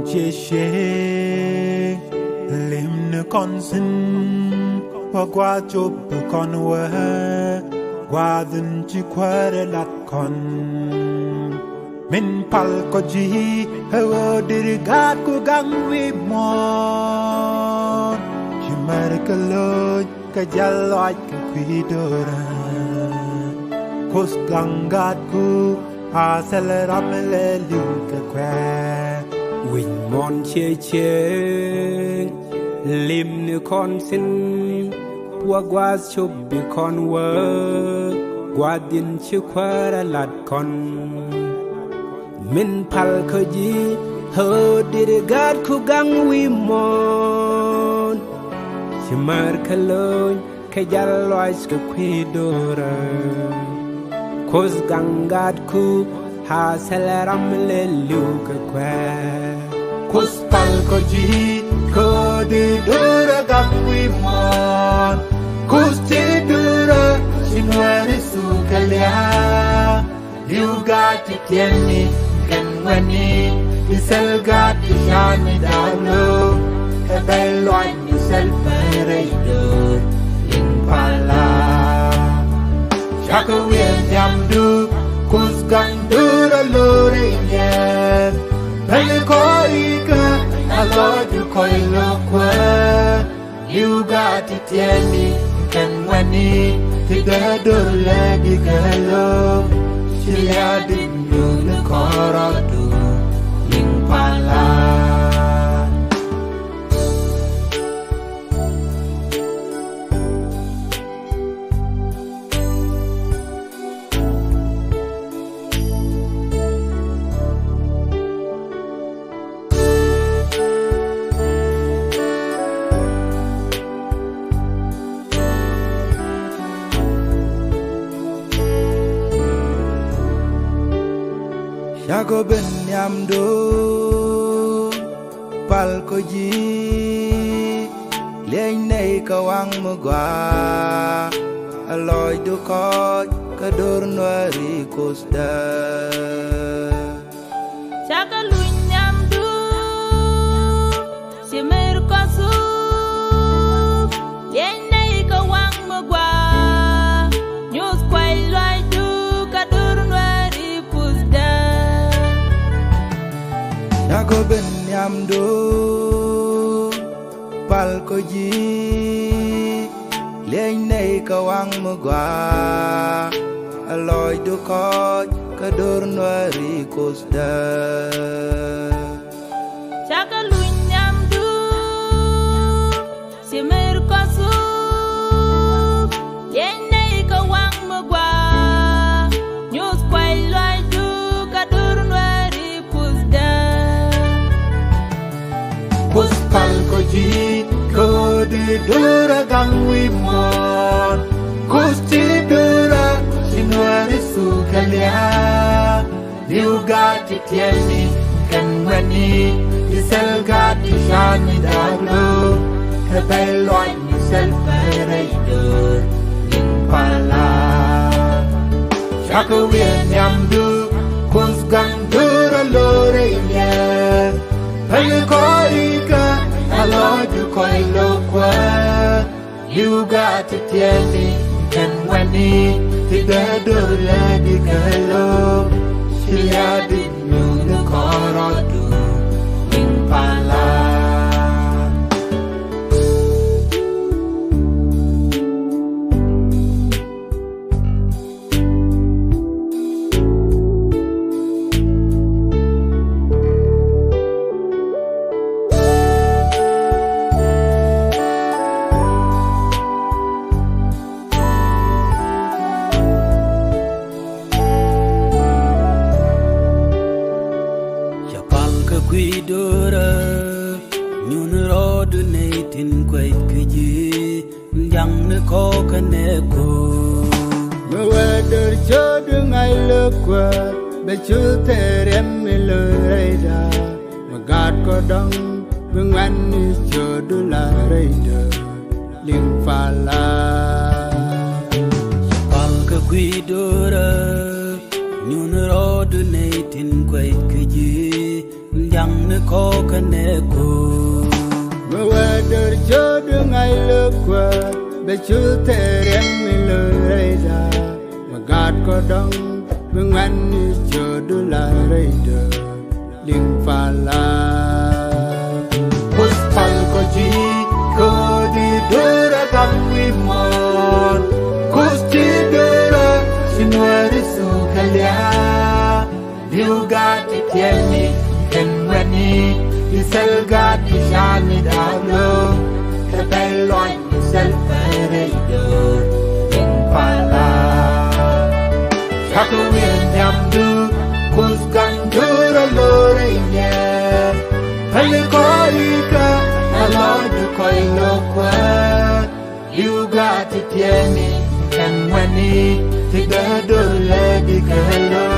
chia sẻ lim nữ con xin qua chụp con qua dần chỉ qua để lát con min pal ko ji hawo dir gat ko gang wi mon chỉ mar ka lo ka jaloi ka kwi dora kos gang gat ku a seleram le lu ka kwa win mon che che lim nữ con xin qua chụp con qua din chỉ qua để lát con min pal ko ji ho dir gad ku gang wi mon chimar kalon ke jalloy sk kwi dora kos gang gad ku ha selaram le lu ka kwa kos pal ko ji ko dir gang wi mon kos ti dura chinwari su kalya you got to tell me can when you sell got to shine me down low a bell on yourself parader in pala shaka will jam do kus gang do the lore again bell koika a lot you koi lokwa you got to tell me can when you the door lagi galo Chilya dindu le koradu ling pala Yago ben yamdo pal ko ji lein nei ka wang mo gwa aloy du ko ka dor noari kosda Chaka lunyamdu simer kosu lein nei ka wang mo gwa news kwai loy du ka dor noari kosda Yago ben yamdo pal ko ji lein nei ka wang mo gwa aloy du ko ka dor noari kosda Chaka lunyamdu simer kosu lein nei ka wang mo gwa news kwai loy du ka dor noari kosda Kus pal ko ji ko di dura gang wi mon kus ti dura chinwari su kalya you got to tell me can when you sell got to shine me down low ka bell on yourself parader in pala shaka will yamdu kus gang dura lore yeah Hey koika alod you koi lokwa you got to tell me can when the door lagi galo Chilya dindu le koradu in pala Kuidora nyun rodu neitin kwait kiji yang ne ko kaneko Mwader jodu ngai lekwa bechu terem mileida magat ko dong bengwan ni jodu la reida ling fala pal ka kuidora nyun rodu neitin kwait kiji chẳng nữ cô khăn nê cô mơ qua đời cho đưa ngày lơ qua để chưa thể đem mình lời ra mà gạt có đông vương anh như chờ đưa lại đây đời đừng phá la Puspal ko ji ko di dura kami mon kusti dura sinwari su kalya you got it yemi ken wani isel got it shani dalo the belon isel fere do in pala chaku yen yamdu kuskan dura lore ye Halikoika, along to Koilokwa. You got it, Yemi, and when he take the door, let it go.